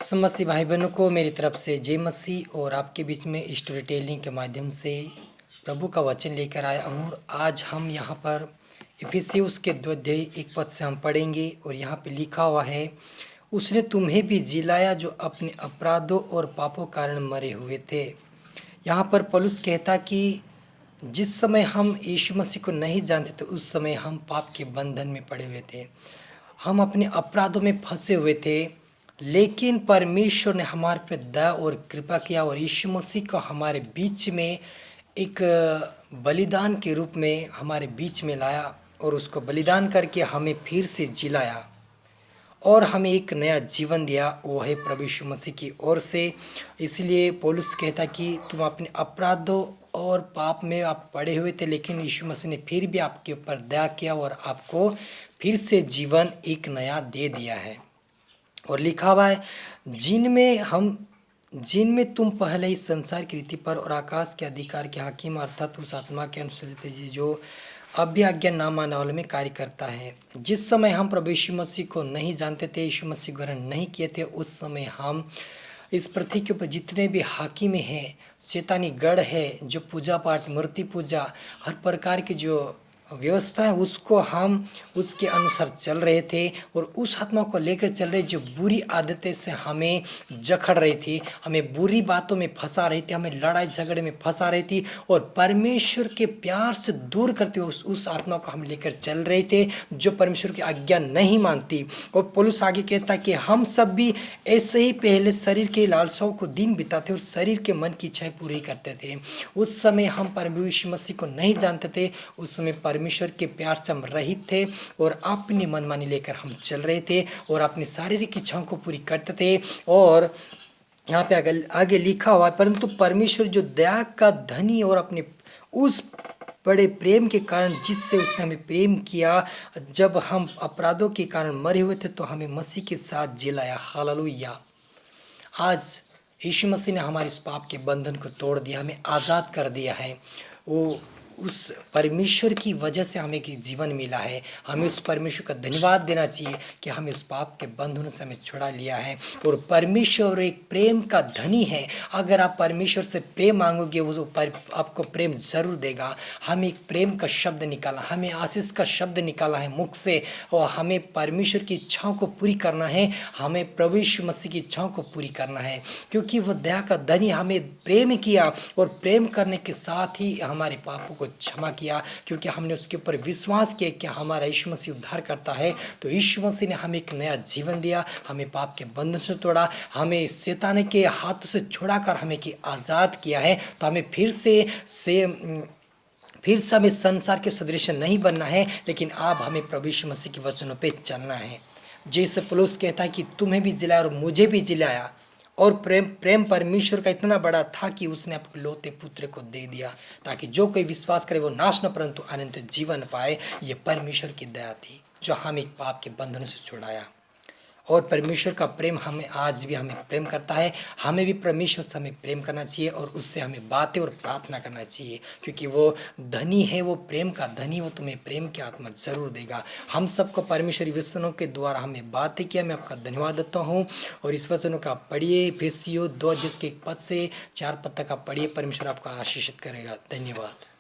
सब मसीह भाई बहनों को मेरी तरफ से जय मसीह और आपके बीच में स्टोरी टेलिंग के माध्यम से प्रभु का वचन लेकर आया हूँ। और आज हम यहाँ पर इफिसियुस के 2 अध्याय 1 पद से हम पढ़ेंगे और यहाँ पे लिखा हुआ है, उसने तुम्हें भी जिलाया जो अपने अपराधों और पापों कारण मरे हुए थे। यहाँ पर पौलुस कहता कि जिस समय हम यीशु मसीह को नहीं जानते थे उस समय हम पाप के बंधन में पड़े हुए थे, हम अपने अपराधों में फंसे हुए थे। लेकिन परमेश्वर ने हमारे पर दया और कृपा किया और यीशु मसीह को हमारे बीच में एक बलिदान के रूप में हमारे बीच में लाया और उसको बलिदान करके हमें फिर से जिलाया और हमें एक नया जीवन दिया, वो है प्रभु यीशु मसीह की ओर से। इसलिए पौलुस कहता कि तुम अपने अपराधों और पाप में आप पड़े हुए थे, लेकिन यीशु मसीह ने फिर भी आपके ऊपर दया किया और आपको फिर से जीवन एक नया दे दिया है। और लिखा हुआ है, जिनमें तुम पहले ही संसार की रीति पर और आकाश के अधिकार के हाकिम अर्थात उस आत्मा के अनुसार जो अभ्याज्ञा ना मानने वाले में कार्य करता है। जिस समय हम प्रभु यीशु मसीह को नहीं जानते थे, यीशु मसीह ग्रहण नहीं किए थे, उस समय हम इस पृथ्वी के ऊपर जितने भी हाकिम हैं, शैतानी गढ़ है, जो पूजा पाठ, मूर्ति पूजा, हर प्रकार की जो व्यवस्था है उसको हम उसके अनुसार चल रहे थे और उस आत्मा को लेकर चल रहे जो बुरी आदतें से हमें जकड़ रही थी, हमें बुरी बातों में फंसा रही थी, हमें लड़ाई झगड़े में फंसा रही थी और परमेश्वर के प्यार से दूर करते हुए उस आत्मा को हम लेकर चल रहे थे जो परमेश्वर की आज्ञा नहीं मानती। और पौलुस आगे कहता कि हम सब भी ऐसे ही पहले शरीर के लालसाओं को दिन बिताते और शरीर के मन की इच्छाएं पूरी करते थे। उस समय हम प्रभु यीशु मसीह को नहीं जानते थे, उस समय परमेश्वर के प्यार से हम रहित थे और अपनी मनमानी लेकर हम चल रहे थे और अपनी शारीरिक इच्छाओं को पूरी करते थे। और यहाँ पे आगे लिखा हुआ है, परंतु परमेश्वर जो दया का धनी और अपने उस बड़े प्रेम के कारण जिससे उसने हमें प्रेम किया, जब हम अपराधों के कारण मरे हुए थे तो हमें मसीह के साथ जिलाया। हालेलुया। आज यीशु मसीह ने हमारे इस पाप के बंधन को तोड़ दिया, हमें आज़ाद कर दिया है। वो उस परमेश्वर की वजह से हमें एक जीवन मिला है। हमें उस परमेश्वर का धन्यवाद देना चाहिए कि हमें उस पाप के बंधनों से हमें छुड़ा लिया है। और परमेश्वर एक प्रेम का धनी है। अगर आप परमेश्वर से प्रेम मांगोगे वो आपको प्रेम ज़रूर देगा। हमें एक प्रेम का शब्द निकाला, हमें आशीष का शब्द निकाला है मुख से, और हमें परमेश्वर की इच्छाओं को पूरी करना है, हमें प्रभु यीशु मसीह की इच्छाओं को पूरी करना है, क्योंकि वो दया का धनी हमें प्रेम किया और प्रेम करने के साथ ही हमारे पापों को क्षमा किया, क्योंकि हमने उसके ऊपर विश्वास किया कि हमारा यीशु मसीह उद्धार करता है। तो यीशु मसीह ने हमें एक नया जीवन दिया, हमें पाप के बंधन से तोड़ा, हमें शैतान के हाथों से छुड़ाकर हमें आज़ाद किया है। तो हमें फिर से हमें संसार के सदृश नहीं बनना है, लेकिन अब हमें प्रभु यीशु मसीह के वचनों पे चलना है। जैसे पौलुस कहता है कि तुम्हें भी जिलाया और मुझे भी जिलाया। और प्रेम परमेश्वर का इतना बड़ा था कि उसने अपने लौते पुत्र को दे दिया ताकि जो कोई विश्वास करे वो नाश न परंतु अनंत जीवन पाए। ये परमेश्वर की दया थी जो हमें पाप के बंधनों से छुड़ाया। और परमेश्वर का प्रेम हमें आज भी हमें प्रेम करता है। हमें भी परमेश्वर से हमें प्रेम करना चाहिए और उससे हमें बातें और प्रार्थना करना चाहिए, क्योंकि वो धनी है, वो प्रेम का धनी, वो तुम्हें प्रेम की आत्मा जरूर देगा। हम सबको परमेश्वरी वचनों के द्वारा हमें बातें किया, मैं आपका धन्यवाद देता हूँ। और इस वचनों का पढ़िए, इफिसियों 2 अध्याय के 1 पद से 4 पद तक आप पढ़िए। परमेश्वर आपका आशीषित करेगा। धन्यवाद।